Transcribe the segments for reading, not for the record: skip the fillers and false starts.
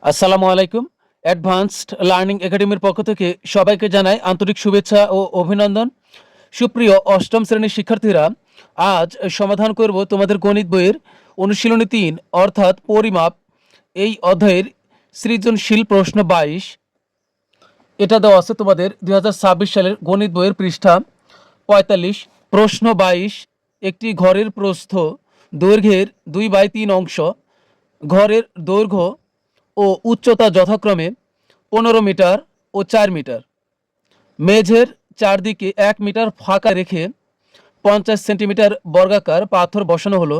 আসসালামু আলাইকুম। Advanced learning একাডেমির পক্ষ থেকে সবাইকে জানাই আন্তরিক শুভেচ্ছা ও অভিনন্দন। সুপ্রিয় অষ্টম শ্রেণীর শিক্ষার্থীরা, আজ সমাধান করব তোমাদের গণিত বইয়ের অনুশীলনী ৩ অর্থাৎ পরিমাপ এই অধ্যায়ের সৃজনশীল প্রশ্ন ২২। এটা দেওয়া আছে তোমাদের ২০২৬ সালের গণিত বইয়ের পৃষ্ঠা ৪৫। প্রশ্ন ২২, একটি ঘরের প্রস্থ দৈর্ঘ্যের ২/৩ অংশ, ঘরের দৈর্ঘ্য ও উচ্চতা যথাক্রমে ১৫ মিটার ও ৪ মিটার। মেঝের চারদিকে ১ মিটার ফাঁকা রেখে ৫০ সেন্টিমিটার বর্গাকার পাথর বসানো হলো।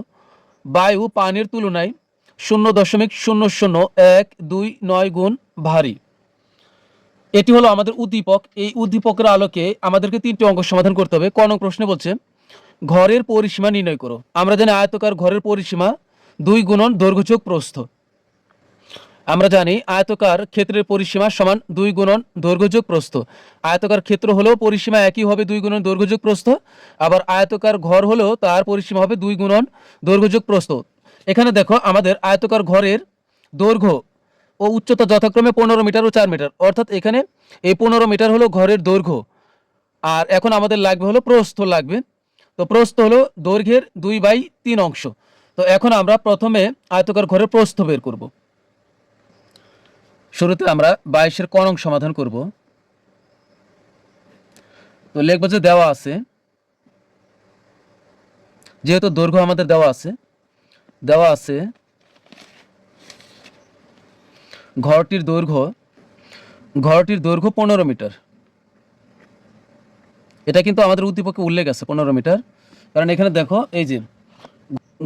বায়ু পানির তুলনায় ০.০০১২৯ গুণ ভারী। এটি হলো আমাদের উদ্দীপক। এই উদ্দীপকের আলোকে আমাদেরকে ৩টি অঙ্ক সমাধান করতে হবে। ক নং প্রশ্নে বলছে ঘরের পরিসীমা নির্ণয় করো। আমরা জানি আয়তকার ঘরের পরিসীমা ২ গুণন দৈর্ঘ্য যোগ প্রস্থ। আমরা জানি আয়তকার ক্ষেত্রের পরিসীমা সমান ২ গুণন দৈর্ঘ্য যোগ প্রস্থ। আয়তকার ক্ষেত্র হলেও পরিসীমা একই হবে ২ গুণন দৈর্ঘ্য যোগ প্রস্থ। আবার আয়তকার ঘর হলেও তার পরিসীমা হবে ২ গুণন দৈর্ঘ্য যোগ প্রস্থ। এখানে দেখো আমাদের আয়তকার ঘরের দৈর্ঘ্য ও উচ্চতা যথাক্রমে ১৫ মিটার ও ৪ মিটার, অর্থাৎ এখানে এই ১৫ মিটার হলো ঘরের দৈর্ঘ্য। আর এখন আমাদের লাগবে হলো প্রস্থ লাগবে। তো প্রস্থ হলো দৈর্ঘ্যের ২/৩ অংশ। তো এখন আমরা প্রথমে আয়তকার ঘরের প্রস্থ বের করব। শুরুতে আমরা ২২-এর ক নং সমাধান করব। তো লিখব যে দেওয়া আছে, যেহেতু দৈর্ঘ্য আমাদের দেওয়া আছে ঘরটির দৈর্ঘ্য ১৫ মিটার। এটা কিন্তু আমাদের উদ্দীপকে উল্লেখ আছে ১৫ মিটার, কারণ এখানে দেখো এই যে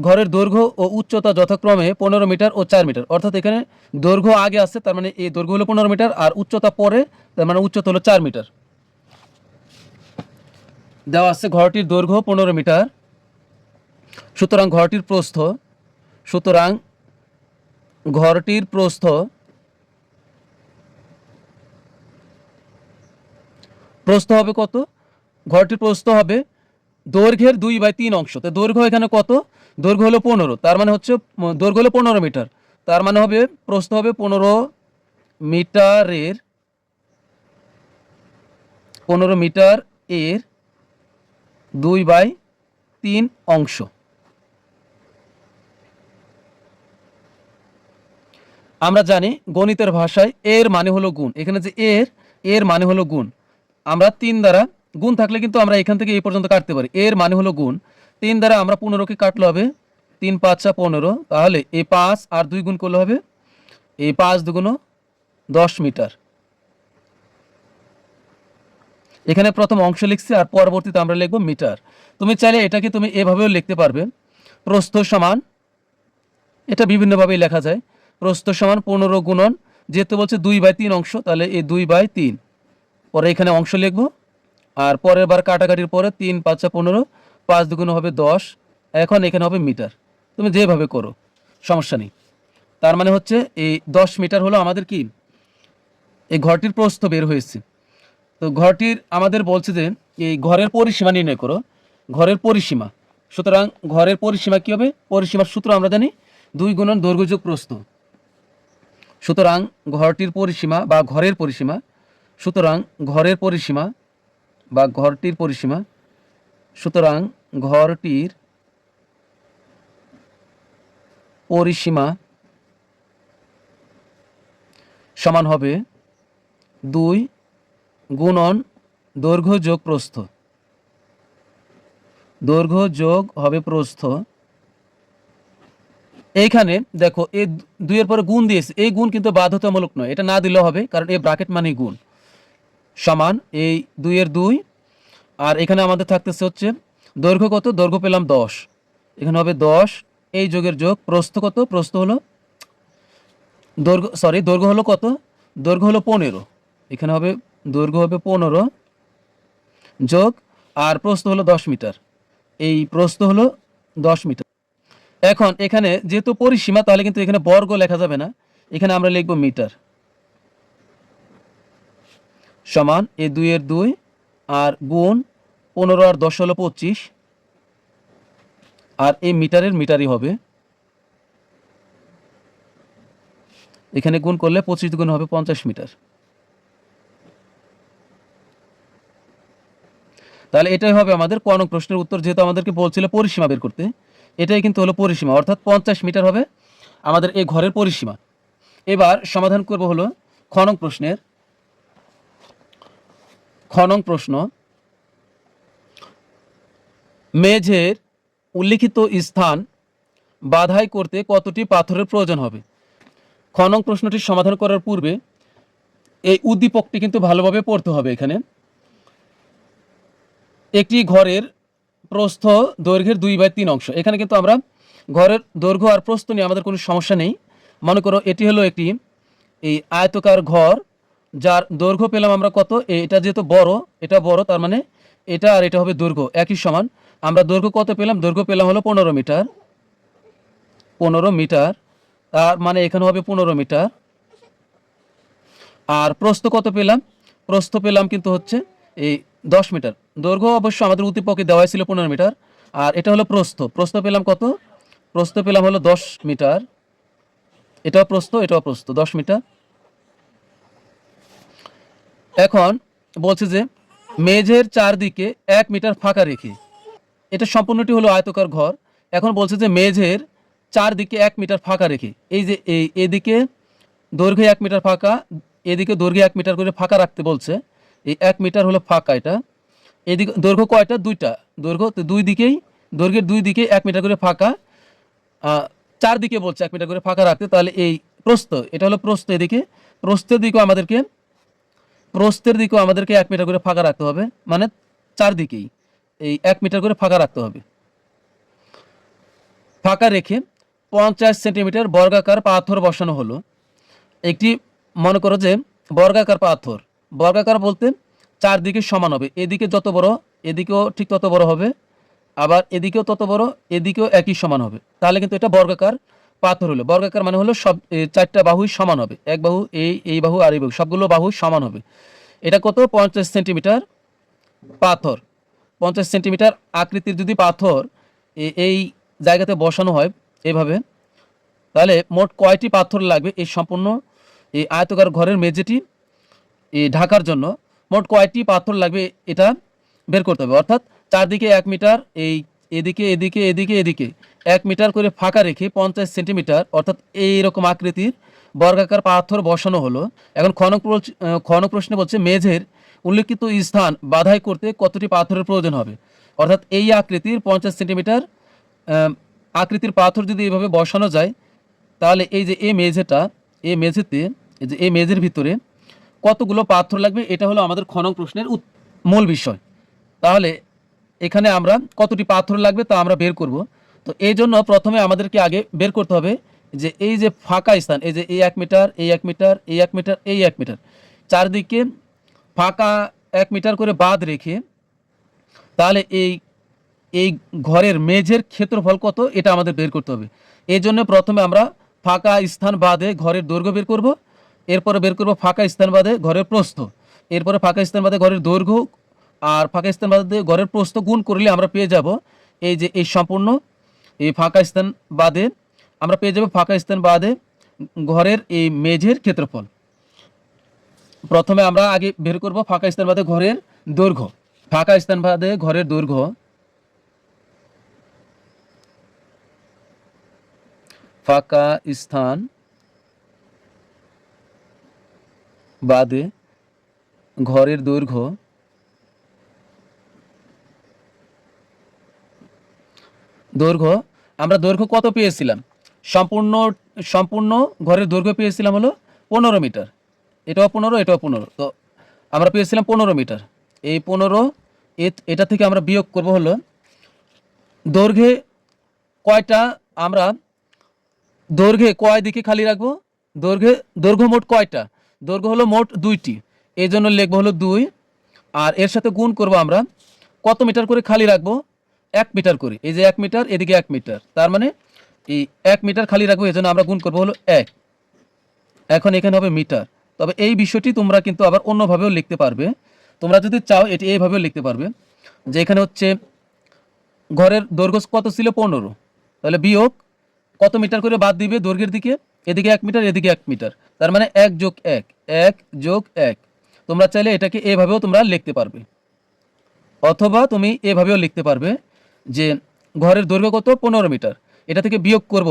ঘরের দৈর্ঘ্য ও উচ্চতা যথাক্রমে ১৫ মিটার ও ৪ মিটার, অর্থাৎ এখানে দৈর্ঘ্য আগে আছে, তার মানে এই দৈর্ঘ্য হলো ১৫ মিটার আর উচ্চতা পরে, তার মানে উচ্চতা হলো ৪ মিটার। দেওয়া আছে ঘরটির দৈর্ঘ্য ১৫ মিটার, সুতরাং ঘরটির প্রস্থ হবে কত? ঘরটির প্রস্থ হবে দৈর্ঘ্যের ২/৩ অংশ। তো দৈর্ঘ্য এখানে কত? দৈর্ঘ্য হলো ১৫, তার মানে হচ্ছে দৈর্ঘ্য হলো ১৫ মিটার, তার মানে হবে প্রস্থ হবে ১৫ মিটার এর ২/৩ অংশ। আমরা জানি গণিতের ভাষায় এর মানে হলো গুণ। এখানে যে এর মানে হলো গুণ। আমরা ৩ দ্বারা গুণ থাকলে কিন্তু আমরা এখান থেকে এই পর্যন্ত কাটতে পারি। এর মানে হলো গুণ। ৩ দ্বারা আমরা ১৫কে কাটলে হবে ৩ ৫ ১৫, তাহলে এই ৫ আর ২ গুণ করলে হবে এই ৫ দুগুণ ১০ মিটার। এখানে প্রথম অংশ লিখছি আর পরবর্তীতে আমরা লিখব মিটার। তুমি চাইলে এটাকে তুমি এভাবেও লিখতে পারবে, প্রস্থ সমান, এটা বিভিন্নভাবেই লেখা যায়, প্রস্থ সমান ১৫ গুণন, যেহেতু বলছে ২/৩ অংশ, তাহলে এই ২/৩, পরে এখানে অংশ লিখব আর পরের বার কাটাকাটির পরে ৩ ৫ ১৫, ৫ দুগুণ হবে ১০, এখন এখানে হবে মিটার। তুমি যেভাবে করো সমস্যা নেই। তার মানে হচ্ছে এই ১০ মিটার হলো আমাদের কি এই ঘরটির প্রস্থ বের হয়েছে। তো ঘরটির আমাদের বলছে যে এই ঘরের পরিসীমা নির্ণয় করো, ঘরের পরিসীমা। সুতরাং ঘরের পরিসীমা কি হবে? পরিসীমার সূত্র আমরা জানি ২ গুণন দৈর্ঘ্য যোগ প্রস্থ। সুতরাং ঘরটির পরিসীমা বা ঘরের পরিসীমা, সুতরাং ঘরের পরিসীমা বা ঘরটির পরিসীমা, সুতরাং ঘরটির পরিসীমা সমান হবে ২ গুণন দৈর্ঘ্য যোগ প্রস্থ। দৈর্ঘ্য যোগ হবে প্রস্থ। এইখানে দেখো এই ২ এর পরে গুণ দিয়েছে, এই গুণ কিন্তু বাধ্যতামূলক নয়, এটা না দিলেও হবে, কারণ এই ব্র্যাকেট মানেই গুণ। সমান এই ২ এর ২, আর এখানে আমাদের থাকতেছে হচ্ছে দৈর্ঘ্য কত? দৈর্ঘ্য পেলাম ১০, এখানে হবে ১০, এই যোগের যোগ। প্রস্থ কত? প্রস্থ হলো দৈর্ঘ্য হলো কত? দৈর্ঘ্য হলো ১৫, এখানে হবে দৈর্ঘ্য হবে ১৫ যোগ, আর প্রস্থ হলো ১০ মিটার, এই প্রস্থ হলো ১০ মিটার। এখন এখানে যেহেতু পরিসীমা, তাহলে কিন্তু এখানে বর্গ লেখা যাবে না, এখানে আমরা লিখব মিটার। সমান এই ২ এর ২ আর গুণ ১৫ আর ১০ হলো ২৫, আর এই মিটারের মিটারই হবে। এখানে গুণ করলে 25 গুণ হবে 50 মিটার। তাহলে এটাই হবে আমাদের ক নং প্রশ্নের উত্তর, যেহেতু আমাদেরকে বলছিল পরিসীমা বের করতে। এটাই কিন্তু হলো পরিসীমা, অর্থাৎ 50 মিটার হবে আমাদের এই ঘরের পরিসীমা। এবার সমাধান করব হলো খ নং প্রশ্নের। খ নং প্রশ্ন, মেঝের উল্লিখিত স্থান বাধাই করতে কতটি পাথরের প্রয়োজন হবে? খ নং প্রশ্নটি সমাধান করার পূর্বে এই উদ্দীপকটি কিন্তু ভালোভাবে পড়তে হবে। এখানে একটি ঘরের প্রস্থ দৈর্ঘ্যের 2/3 অংশ। এখানে কিন্তু আমরা ঘরের দৈর্ঘ্য আর প্রস্থ নিয়ে আমাদের কোনো সমস্যা নেই। মনে করো এটি হলো একটি এই আয়তকার ঘর, যার দৈর্ঘ্য পেলাম আমরা কত, এটা যেহেতু বড়, এটা বড়, তার মানে এটা আর এটা হবে দৈর্ঘ্য একই সমান। আমরা দৈর্ঘ্য কত পেলাম? দৈর্ঘ্য পেলাম হলো 15 মিটার। 15 মিটার, তার মানে এখানে হবে 15 মিটার। আর প্রস্থ কত পেলাম? প্রস্থ পেলাম কিন্তু হচ্ছে এই 10 মিটার। দৈর্ঘ্য অবশ্য আমাদের উদ্দীপকে দেওয়া ছিল 15 মিটার, আর এটা হলো প্রস্থ। প্রস্থ পেলাম কত? প্রস্থ পেলাম হলো 10 মিটার। এটাও প্রস্থ, এটাও প্রস্থ 10 মিটার। এখন বলছে যে মেঝের চারদিকে 1 মিটার ফাঁকা রেখে, এটা সম্পূর্ণটি হলো আয়তকার ঘর। এখন বলছে যে মেঝের চারদিকে 1 মিটার ফাঁকা রেখে, এই যে এদিকে দৈর্ঘ্যে 1 মিটার ফাঁকা, এদিকে দৈর্ঘ্যে 1 মিটার করে ফাঁকা রাখতে বলছে। এই 1 মিটার হলো ফাঁকা, এটা এদিকে দৈর্ঘ্য কয়টা? 2টা দৈর্ঘ্য, তো দুই দিকেই দৈর্ঘ্যের দুই দিকে 1 মিটার করে ফাঁকা, চারদিকে বলছে 1 মিটার করে ফাঁকা রাখতে। তাহলে এই প্রস্থ, এটা হলো প্রস্থ, এদিকে প্রস্থের দিকেও আমাদেরকে 1 মিটার করে ফাঁকা রাখতে হবে, মানে চারদিকেই এই 1 মিটার করে ফাঁকা রাখতে হবে। ফাঁকা রেখে 50 সেন্টিমিটার বর্গাকার পাথর বসানো হলো। একটি মনে করো যে বর্গাকার পাথর, বর্গাকার বলতে চারদিকে সমান হবে, এদিকে যত বড় এদিকেও ঠিক তত বড় হবে, আবার এদিকেও তত বড়, এদিকেও একই সমান হবে। তাহলে কিন্তু এটা বর্গাকার পাথর হলো। বর্গাকার মানে হলো সব চারটা বাহুই সমান হবে, এক বাহু, এই বাহু আর এই বাহু, সবগুলো বাহু সমান হবে। এটা কত? 50 সেন্টিমিটার পাথর। 50 সেন্টিমিটার আকৃতির যদি পাথর এই জায়গাতে বসানো হয় এভাবে, তাহলে মোট কয়টি পাথর লাগবে এই সম্পূর্ণ এই আয়তকার ঘরের মেঝেটি ঢাকার জন্য? মোট কয়টি পাথর লাগবে এটা বের করতে হবে। অর্থাৎ চারদিকে 1 মিটার, এদিকে এদিকে এদিকে এদিকে 1 মিটার করে ফাঁকা রেখে 50 সেন্টিমিটার অর্থাৎ এইরকম আকৃতির বর্গাকার পাথর বসানো হলো। এখন খ নং প্রশ্নে বলছে মেঝের উল্লেখিত স্থান বাধাই করতে কতটি পাথরের প্রয়োজন হবে? অর্থাৎ এই আকৃতির 50 সেন্টিমিটার আকৃতির পাথর যদি এইভাবে বসানো যায়, তাহলে এই যে এই মেঝেটা, এই মেঝেতে, এই যে এই মেঝের ভিতরে কতগুলো পাথর লাগবে, এটা হলো আমাদের খ নং প্রশ্নের মূল বিষয়। তাহলে এখানে আমরা কতটি পাথর লাগবে তা আমরা বের করব। তো এই জন্য প্রথমে আমাদেরকে আগে বের করতে হবে যে এই যে ফাঁকা স্থান, এই যে এই 1 মিটার, এই 1 মিটার, এই 1 মিটার, এই 1 মিটার, চারদিকে ফাঁকা 1 মিটার করে বাদ রেখে, তাহলে এই এই ঘরের মেঝের ক্ষেত্রফল কত এটা আমাদের বের করতে হবে। এই জন্য প্রথমে আমরা ফাঁকা স্থান বাদে ঘরের দৈর্ঘ্য বের করব, এরপরে বের করব ফাঁকা স্থান বাদে ঘরের প্রস্থ, এরপরে ফাঁকা স্থান বাদে ঘরের দৈর্ঘ্য, আর ফাঁকা স্থান বাদে ঘরের প্রস্থ গুণ করলে আমরা পেয়ে যাব এই যে এই সম্পূর্ণ এই ফাঁকা স্থান বাদে আমরা পেয়ে যাব ফাঁকা স্থান বাদে ঘরের এই মেঝের ক্ষেত্রফল। প্রথমে আমরা আগে বের করব ফাঁকা স্থান বাদে ঘরের দৈর্ঘ্য। ফাঁকা স্থান বাদে ঘরের দৈর্ঘ্য, ফাঁকা স্থান বাদে ঘরের দৈর্ঘ্য, আমরা দৈর্ঘ্য কত পেয়েছিলাম? সম্পূর্ণ ঘরের দৈর্ঘ্য পেয়েছিলাম হলো 15 মিটার। এটাও 15, এটাও 15, তো আমরা পেয়েছিলাম 15 মিটার। এই 15 এটা থেকে আমরা বিয়োগ করব হলো দৈর্ঘ্যে কয়টা, আমরা দৈর্ঘ্যে কয় দিকে খালি রাখবো? দৈর্ঘ্য মোট কয়টা? দৈর্ঘ্য হলো মোট 2টি, এই জন্য লিখবো হলো 2, আর এর সাথে গুণ করব আমরা কত মিটার করে খালি রাখবো? 1 মিটার করে। এই যে 1 মিটার, এদিকে 1 মিটার, তার মানে এই 1 মিটার খালি রাখবো, এই জন্য আমরা গুণ করবো হলো 1। এখন এখানে হবে মিটার। তবে এই বিষয়টি তোমরা কিন্তু আবার অন্যভাবেও লিখতে পারবে। তোমরা যদি চাও এটি এইভাবেও লিখতে পারবে যে এখানে হচ্ছে ঘরের দৈর্ঘ্য কত ছিল? 15, তাহলে বিয়োগ কত মিটার করে বাদ দিবে দৈর্ঘ্যের দিকে? এদিকে 1 মিটার, এদিকে 1 মিটার, তার মানে 1 যোগ 1, 1 যোগ 1। তোমরা চাইলে এটাকে এভাবেও তোমরা লিখতে পারবে, অথবা তুমি এভাবেও লিখতে পারবে যে ঘরের দৈর্ঘ্য কত, 15 মিটার। এটা থেকে বিয়োগ করব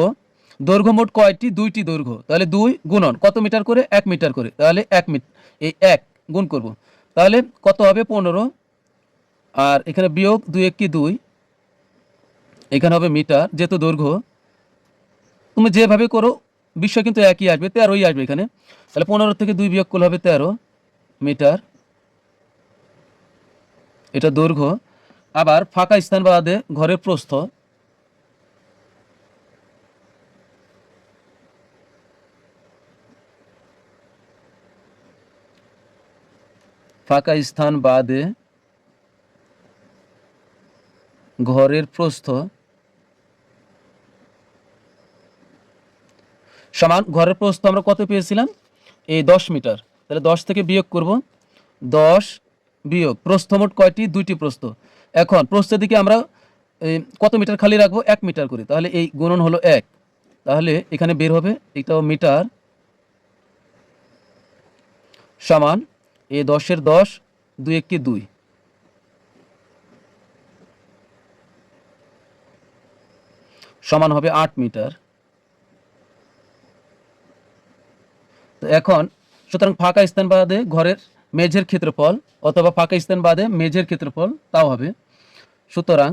দৈর্ঘ্য মোট কয়টি, 2টি দৈর্ঘ্য, তাহলে 2 গুণন কত মিটার করে, 1 মিটার করে, তাহলে 1 মিটার, এই 1 গুণ করব, তাহলে কত হবে 15। আর এখানে বিয়োগ 2 1 কি 2, এখানে হবে মিটার, যেহেতু দৈর্ঘ্য তুমি যেভাবে করো বিষয় কিন্তু একই আসবে, 13ই আসবে এখানে। তাহলে 15 থেকে 2 বিয়োগ করলে হবে 13 মিটার, এটা দৈর্ঘ্য। আবার ফাঁকা স্থান বাদে ঘরের প্রস্থ, ফাঁকা স্থান বাদে ঘরের প্রস্থ সমান, ঘরের প্রস্থ আমরা কত পেয়েছিলাম, এই 10 মিটার। তাহলে 10 থেকে বিয়োগ করব, 10 বিয়োগ প্রস্থ মোট কয়টি, 2টি প্রস্থ। এখন প্রস্থের দিকে আমরা কত মিটার খালি রাখবো, 1 মিটার করে, তাহলে এই গুণন হলো 1, তাহলে এখানে বের হবে এটাও মিটার সমান এই 10-এর 10, 2 1 কি 2, সমান হবে 8 মিটার। তো এখন সুতরাং ফাঁকা স্থান বাদে ঘরের মেঝের ক্ষেত্রফল, অথবা ফাঁকা স্থান বাদে মেঝের ক্ষেত্রফল তাও হবে। সুতরাং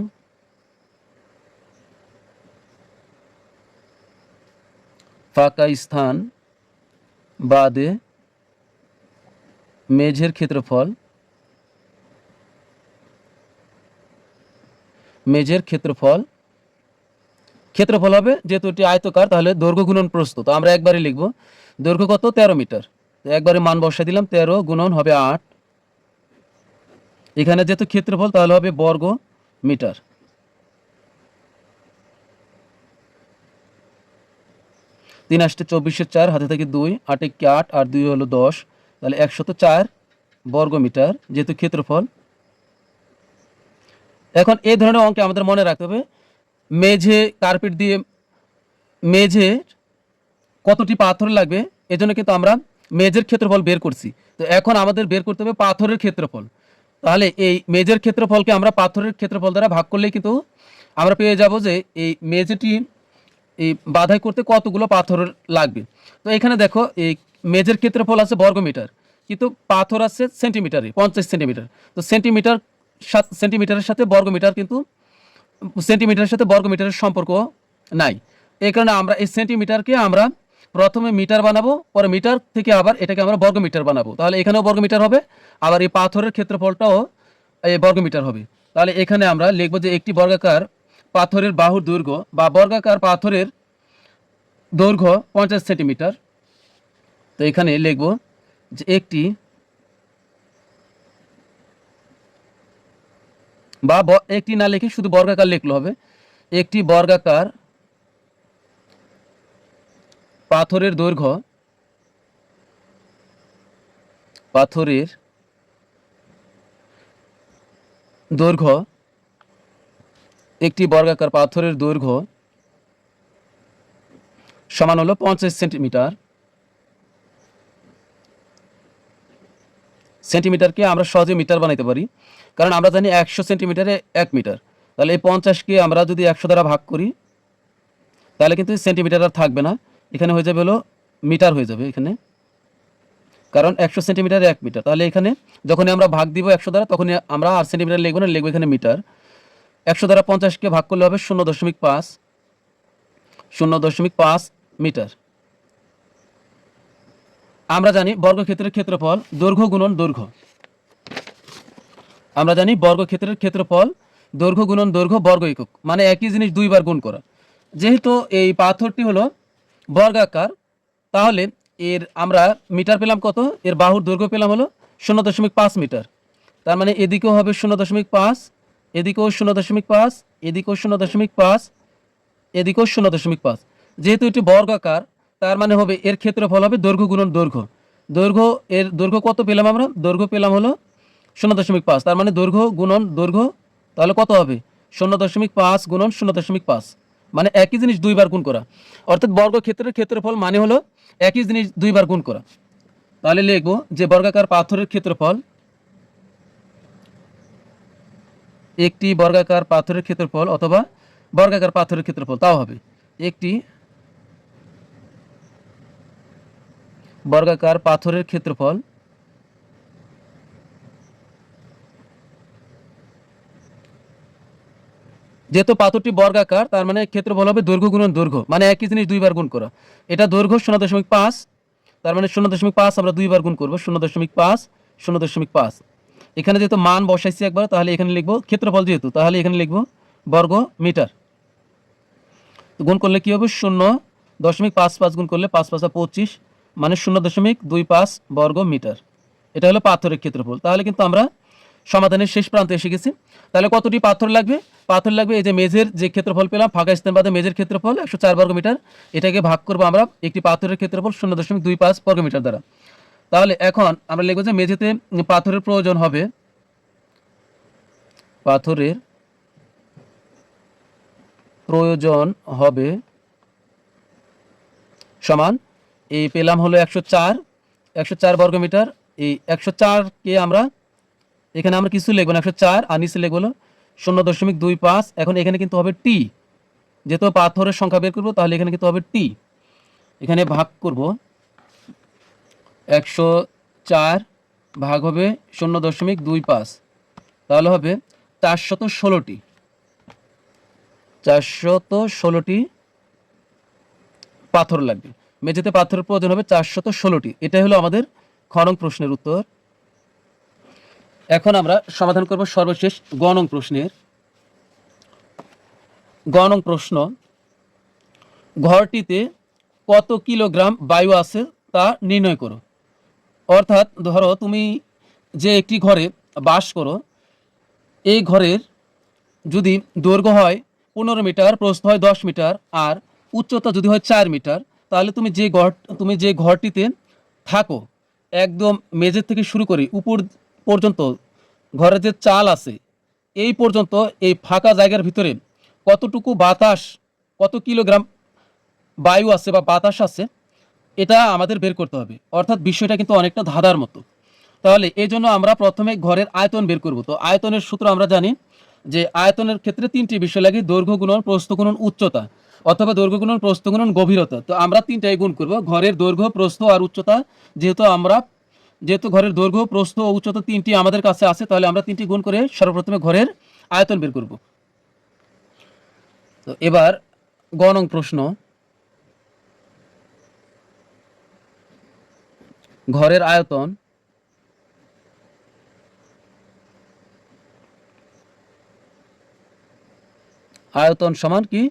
ফাঁকা স্থান বাদে মেঝের ক্ষেত্রফল, মেঝের ক্ষেত্রফল, ক্ষেত্রফল হবে যেহেতু এটি আয়তকার, তাহলে দৈর্ঘ্য গুণন প্রস্থ, তো আমরা একবারে লিখব দৈর্ঘ্য কত, 13 মিটার, তো একবারে মান বসাই দিলাম, 13 গুণন হবে 8, এখানে যেহেতু ক্ষেত্রফল তাহলে হবে বর্গ মিটার। তিন 8 24 4, হাতে থেকে 2, 8 1 8, আর 2 হলো 10, তাহলে 104 বর্গ মিটার যেহেতু ক্ষেত্রফল। এখন এই ধরনের অঙ্কে আমাদের মনে রাখতে হবে মেঝে কার্পেট দিয়ে মেঝে কতটি পাথর লাগবে, এজন্য কিন্তু আমরা মেঝের ক্ষেত্রফল বের করছি। তো এখন আমাদের বের করতে হবে পাথরের ক্ষেত্রফল। তাহলে এই মেঝের ক্ষেত্রফলকে আমরা পাথরের ক্ষেত্রফল দ্বারা ভাগ করলেই কিন্তু আমরা পেয়ে যাব যে এই মেঝেটি এই বাধাই করতে কতগুলো পাথর লাগবে। তো এখানে দেখো এই মেঝের ক্ষেত্রফল আছে বর্গ মিটার, কিন্তু পাথর আছে সেন্টিমিটারে, 50 সেন্টিমিটার। তো সেন্টিমিটারের সাথে বর্গ মিটার কিন্তু সেন্টিমিটারের সাথে বর্গ মিটারের সম্পর্ক নাই। এই কারণে আমরা এই সেন্টিমিটারকে আমরা প্রথমে মিটার বানাবো, পরে মিটার থেকে আবার এটাকে আমরা বর্গ মিটার বানাবো, তাহলে এখানেও বর্গ মিটার হবে, আবার এই পাথরের ক্ষেত্রফলটাও এই বর্গ মিটার হবে। তাহলে এখানে আমরা লিখবো যে একটি বর্গাকার পাথরের বাহুর দৈর্ঘ্য বা বর্গাকার পাথরের দৈর্ঘ্য 50 সেন্টিমিটার। তো এখানে লিখবো যে একটি বা একটি না লিখে শুধু বর্গাকার লিখলে হবে, একটি বর্গাকার পাথরের দৈর্ঘ্য, পাথরের দৈর্ঘ্য, একটি বর্গাকার পাথরের দৈর্ঘ্য সমান হলো 50 সেন্টিমিটার। সেন্টিমিটারকে আমরা সহজে মিটার বানাইতে পারি, কারণ আমরা জানি 100 সেন্টিমিটারে 1 মিটার। তাহলে এই 50কে আমরা যদি 100 দ্বারা ভাগ করি তাহলে কিন্তু সেন্টিমিটার আর থাকবে না, এখানে হয়ে যাবে হলো মিটার হয়ে যাবে এখানে, কারণ 100 সেন্টিমিটারে 1 মিটার। তাহলে এখানে যখনই আমরা ভাগ দিব 100 দ্বারা, তখনই আমরা আর সেন্টিমিটার লিখবো না, লিখবো এখানে মিটার। 100 দ্বারা 50কে ভাগ করলে হবে 0.5, 0.5 মিটার। আমরা জানি বর্গক্ষেত্রের ক্ষেত্রফল দৈর্ঘ্য গুণন দৈর্ঘ্য, আমরা জানি বর্গক্ষেত্রের ক্ষেত্রফল দৈর্ঘ্য গুণন দৈর্ঘ্য বর্গ একক, মানে একই জিনিস দুইবার গুণ করা। যেহেতু এই পাথরটি হলো বর্গাকার, তাহলে এর আমরা মিটার পেলাম কত, এর বাহুর দৈর্ঘ্য পেলাম হলো 0.5 মিটার। তার মানে এদিকেও হবে 0.5, এদিকেও 0.5, এদিকেও 0.5, এদিকেও 0.5। যেহেতু এটি বর্গাকার, তার মানে হবে এর ক্ষেত্রফল হবে দৈর্ঘ্য গুণন দৈর্ঘ্য। দৈর্ঘ্য, এর দৈর্ঘ্য কত পেলাম আমরা, দৈর্ঘ্য পেলাম হলো 0.5, তার মানে দৈর্ঘ্য গুণন দৈর্ঘ্য, তাহলে কত হবে 0.5 গুণন 0.5, মানে একই জিনিস দুইবার গুণ করা, অর্থাৎ বর্গক্ষেত্রের ক্ষেত্রফল মানে হলো একই জিনিস দুইবার গুণ করা। তাহলে লিখবো যে বর্গাকার পাথরের ক্ষেত্রফল, একটি বর্গাকার পাথরের ক্ষেত্রফল অথবা বর্গাকার পাথরের ক্ষেত্রফল, তাও হবে একটি বর্গাকার পাথরের ক্ষেত্রফল যেহেতু পাথরটি বর্গাকার তার মানে ক্ষেত্রফল হবে দৈর্ঘ্য গুণন দৈর্ঘ্য, মানে একই জিনিস দুইবার গুণ করা। এটা দৈর্ঘ্য 0.5, তার মানে 0.5 আমরা দুইবার গুণ করবো 0.5 0.5। এখানে যেহেতু মান বসাইছি একবার, তাহলে এখানে লিখবো ক্ষেত্রফল যেহেতু, তাহলে এখানে লিখবো বর্গ মিটার। গুণ করলে কি হবে 0.55 গুণ করলে 5 5 25, মানে 0.25 বর্গ মিটার। এটা হলো পাথরের ক্ষেত্রফল। তাহলে কিন্তু আমরা সমাধানের শেষ প্রান্তে এসে গেছি। তাহলে কতটি পাথর লাগবে? পাথর লাগবে এই যে মেঝের যে ক্ষেত্রফল পেলাম ফাঁকা স্থান বাদে মেঝের ক্ষেত্রফল 104 বর্গ মিটার, এটাকে ভাগ করবো আমরা একটি পাথরের ক্ষেত্রফল 0.25 বর্গ মিটার দ্বারা। তাহলে এখন আমরা লিখবো যে মেঝেতে পাথরের প্রয়োজন হবে, পাথরের প্রয়োজন হবে সমান এই পেলাম হলো 104 বর্গ মিটার। এই 104কে আমরা এখানে আমরা কিছু লিখবো না, 104 আর নিচে লিখবো হলো 0.25। এখন এখানে কিন্তু হবে টি, যেহেতু পাথরের সংখ্যা বের করবো তাহলে এখানে কিন্তু হবে টি। এখানে ভাগ করব 104 ভাগ হবে 0.25, তাহলে হবে 416টি 416টি পাথর লাগবে। মেঝেতে পাথরের প্রয়োজন হবে 416টি। এটাই হলো আমাদের খ নং প্রশ্নের উত্তর। এখন আমরা সমাধান করব সর্বশেষ গ নং প্রশ্নের। গ নং প্রশ্ন, ঘরটিতে কত কিলোগ্রাম বায়ু আছে তা নির্ণয় করো। অর্থাৎ ধরো তুমি যে একটি ঘরে বাস করো, এই ঘরের যদি দৈর্ঘ্য হয় 15 মিটার, প্রস্থ হয় 10 মিটার আর উচ্চতা যদি হয় 4 মিটার, তাহলে তুমি যে ঘরটিতে থাকো একদম মেঝের থেকে শুরু করে উপর পর্যন্ত ঘরের যে চাল আছে এই পর্যন্ত এই ফাঁকা জায়গার ভিতরে কতটুকু বাতাস, কত কিলোগ্রাম বায়ু আছে বা বাতাস আছে, এটা আমাদের বের করতে হবে। অর্থাৎ বিষয়টা কিন্তু অনেকটা ধাঁধার মতো। তাহলে এই জন্য আমরা প্রথমে ঘরের আয়তন বের করব। তো আয়তনের সূত্র আমরা জানি যে আয়তনের ক্ষেত্রে তিনটি বিষয় লাগে, দৈর্ঘ্য গুণন প্রস্থ গুণন উচ্চতা, অথবা দৈর্ঘ্য গুণন প্রস্থ গুণন গভীরতা। তো আমরা তিনটাই গুণ করব, ঘরের দৈর্ঘ্য প্রস্থ আর উচ্চতা। যেহেতু ঘরের দৈর্ঘ্য প্রস্থ ও উচ্চতা তিনটি আমাদের কাছে আছে, তাহলে আমরা তিনটি গুণ করে সর্বপ্রথমে ঘরের আয়তন বের করব। তো এবার গ নং প্রশ্ন, ঘরের আয়তন সমান কি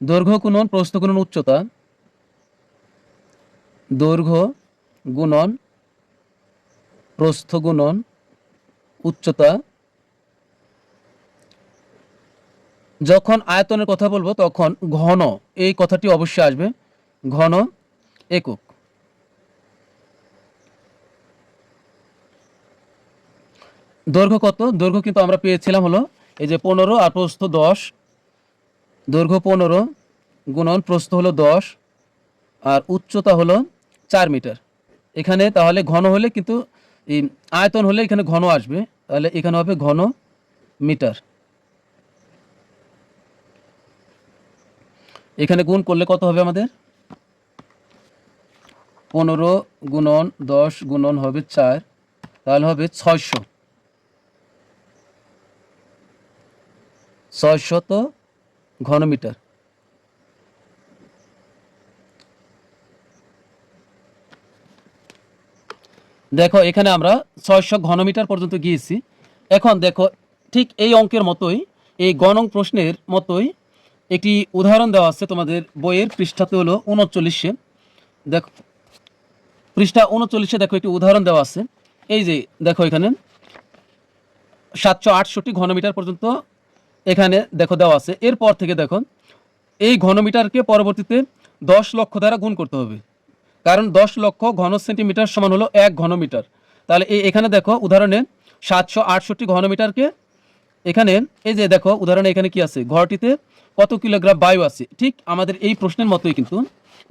দৈর্ঘ্য গুণন প্রস্থ গুণন উচ্চতা, দৈর্ঘ্য গুণন প্রস্থ গুণন উচ্চতা। যখন আয়তনের কথা বলবো তখন ঘন এই কথাটি অবশ্যই আসবে, ঘন একক। দৈর্ঘ্য কত? দৈর্ঘ্য কিন্তু আমরা পেয়েছিলাম হলো এই যে 15 আর প্রস্থ 10, দৈর্ঘ্য 15 গুণন প্রস্থ হলো 10 আর উচ্চতা হলো 4 মিটার। এখানে তাহলে ঘন হলে কিন্তু এই আয়তন হলে এখানে ঘন আসবে, তাহলে এখানে হবে ঘন মিটার। এখানে গুণ করলে কত হবে আমাদের? 15 গুণন 10 গুণন হবে 4, তাহলে হবে 600 ঘনমিটার। দেখো এখানে আমরা 600 ঘনমিটার পর্যন্ত গিয়েছি। এখন দেখো ঠিক এই অঙ্কের মতোই, এই গ নং প্রশ্নের মতোই একটি উদাহরণ দেওয়া আছে তোমাদের বইয়ের পৃষ্ঠাতে হলো 39। দেখো পৃষ্ঠা 39 দেখো একটি উদাহরণ দেওয়া আছে। এই যে দেখো এখানে 768 ঘনমিটার পর্যন্ত এখানে দেখো দেওয়া আছে। এরপর থেকে দেখো এই ঘনমিটারকে পরবর্তীতে 10 লক্ষ দ্বারা গুণ করতে হবে, কারণ 10 লক্ষ ঘন সেন্টিমিটার সমান হলো 1 ঘনমিটার। তাহলে এখানে দেখো উদাহরণে 768 ঘনমিটারকে এখানে এই যে দেখো উদাহরণে এখানে কি আছে, ঘরটিতে কত কিলোগ্রাম বায়ু আছে। ঠিক আমাদের এই প্রশ্নের মতোই কিন্তু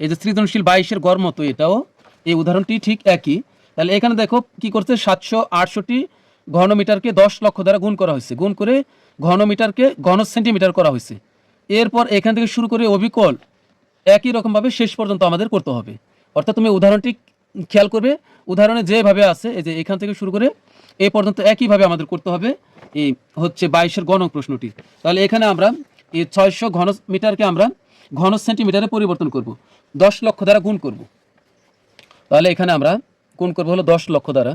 এই যে সৃজনশীল 22-এর গড় মতো এটাও এই উদাহরণটি ঠিক একই। তাহলে এখানে দেখো কি করছে, 768টি ঘনমিটারকে 10 লক্ষ দ্বারা গুণ করা হয়েছে, গুণ করে ঘনমিটারকে ঘন সেন্টিমিটার করা হয়েছে। এরপর এখান থেকে শুরু করে অবিকল একই রকমভাবে শেষ পর্যন্ত আমাদের করতে হবে। অর্থাৎ তুমি উদাহরণটি খেয়াল করবে, উদাহরণে যেভাবে আছে এই যে এখান থেকে শুরু করে এই পর্যন্ত একইভাবে আমাদের করতে হবে। এই হচ্ছে 22-এর গণক প্রশ্নটি। তাহলে এখানে আমরা এই 600 ঘন মিটারকে আমরা ঘন সেন্টিমিটারে পরিবর্তন করব, 10 লক্ষ দ্বারা গুণ করব। তাহলে এখানে আমরা গুণ করবো হলো 10 লক্ষ দ্বারা,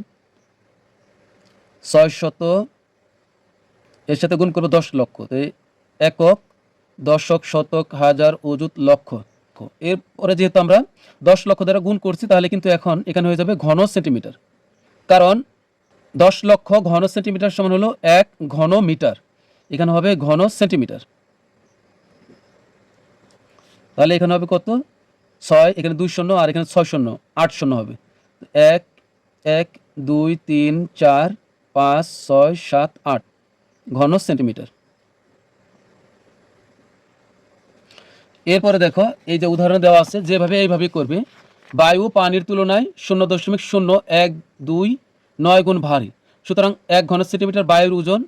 600 এর সাথে গুণ করবো 10 লক্ষ, তো একক, দশক, শতক, হাজার, অযুত, লক্ষ। এরপরে যেহেতু আমরা 10 লক্ষ দ্বারা গুণ করছি তাহলে কিন্তু এখন এখানে হয়ে যাবে ঘন সেন্টিমিটার, কারণ 10 লক্ষ ঘন সেন্টিমিটার সমান হলো 1 ঘন মিটার, এখানে হবে ঘন সেন্টিমিটার। তাহলে এখানে হবে কত, 6, এখানে 2 শূন্য আর এখানে 6 শূন্য, 8 শূন্য হবে। 1 1 2 3 4 5 6 7 8 ঘন সেন্টিমিটার। এরপরে দেখো এই যে উদাহরণ দেওয়া আছে যেভাবে এইভাবে করবে। বায়ু পানির তুলনায় 0.0129 গুণ ভারী, সুতরাং 1 ঘন সেন্টিমিটার বায়ুর ওজন,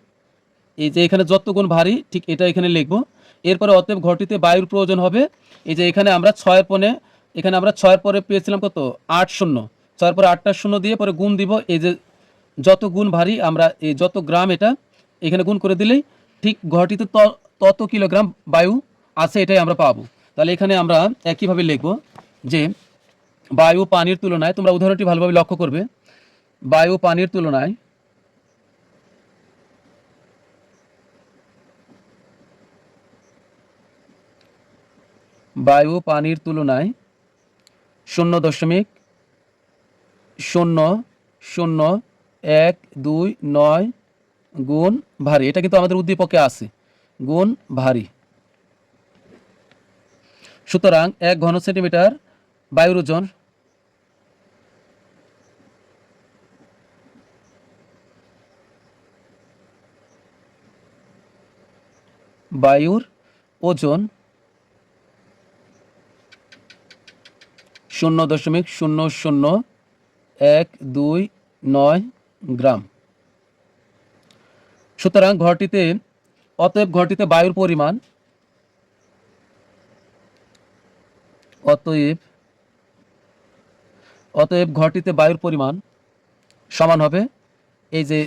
এই যে এখানে যত গুণ ভারী ঠিক এটা এখানে লিখবো। এরপরে অতএব ঘরটিতে বায়ুর প্রয়োজন হবে, এই যে এখানে আমরা 6 পনে, এখানে আমরা 6 পরে পেয়েছিলাম কত, 8 শূন্য, 6 পরে 8টা শূন্য দিয়ে পরে গুণ দিব, এই যে যত গুণ ভারী আমরা এই যত গ্রাম এটা এখানে গুণ করে দিলেই ঠিক ঘরটিতে তত কিলোগ্রাম বায়ু আছে এটাই আমরা পাবো। তাহলে এখানে আমরা একইভাবে লিখব যে বায়ু পানির তুলনায়, তোমরা উদাহরণটি ভালোভাবে লক্ষ্য করবে, বায়ু পানির তুলনায় বায়ু পানির তুলনায় 0.001229 গুণ ভারী, এটা কিন্তু আমাদের উদ্দীপকে আছে, গুণ ভারী। সুতরাং 1 ঘন সেন্টিমিটার বায়ুর ওজন বায়ুর ওজন 0.00129 গ্রাম। সুতরাং অতএব ঘরটিতে বায়ুর পরিমাণ, অতএব ঘরটিতে বায়ুর পরিমাণ সমান হবে, এই যে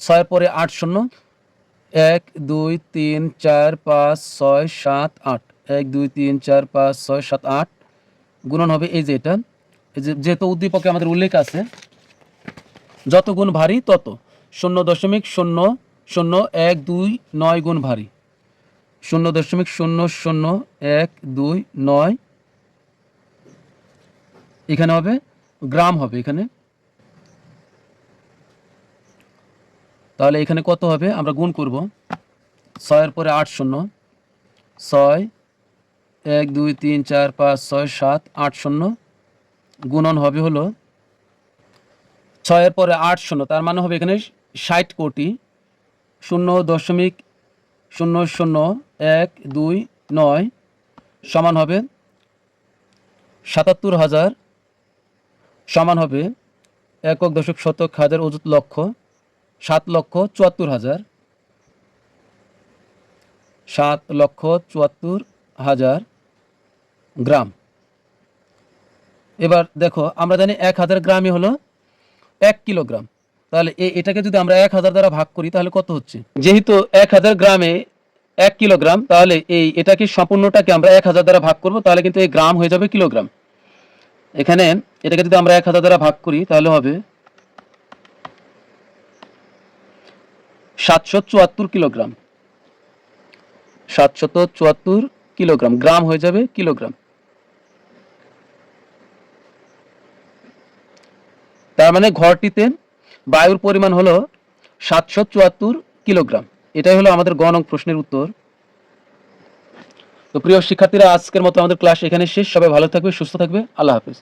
6 পরে 8 শূন্য, 1 2 3 4 5 6 7 8, 1 2 3 4 5 6 7 8 গুণন হবে এই যে এটা, এই যে যেহেতু উদ্দীপকে আমাদের উল্লেখ আছে যত গুণ ভারী তত, 0.00129 গুণ ভারী, 0.00129 এখানে হবে গ্রাম হবে এখানে। তাহলে এখানে কত হবে, আমরা গুণ করব, 6 এর পরে 8 শূন্য, 6 1 2 3 4 5 6 7 8 শূন্য, গুণন হবে হলো 6 এর পরে 8 শূন্য, তার মানে হবে এখানে 60 কোটি, 0.00129 সমান হবে 77,000, সমান হবে একক, দশক, শতক, হাজার, অযুত, লক্ষ, 7,74,000, 7,74,000 গ্রাম। এবার দেখো আমরা জানি 1000 গ্রামই হলো 1 কিলোগ্রাম, তাহলে এটাকে যদি আমরা 1000 দ্বারা ভাগ করি তাহলে কত হচ্ছে, যেহেতু 1000 গ্রামে 1 কিলোগ্রাম, তাহলে এটাকে সম্পূর্ণটাকে আমরা 1000 দ্বারা ভাগ করব, তাহলে কিন্তু এই গ্রাম হয়ে যাবে কিলোগ্রাম। এখানে এটাকে যদি আমরা 1000 দ্বারা ভাগ করি তাহলে হবে 774 কিলোগ্রাম, 774 কিলোগ্রাম, গ্রাম হয়ে যাবে কিলোগ্রাম। তার মানে ঘরটিতে বায়ুর পরিমাণ হলো 774 কিলোগ্রাম। এটাই হলো আমাদের গ নং প্রশ্নের উত্তর। তো প্রিয় শিক্ষার্থীরা, আজকের মতো আমাদের ক্লাস এখানে শেষ। সবাই ভালো থাকবে, সুস্থ থাকবে, আল্লাহ হাফেজ।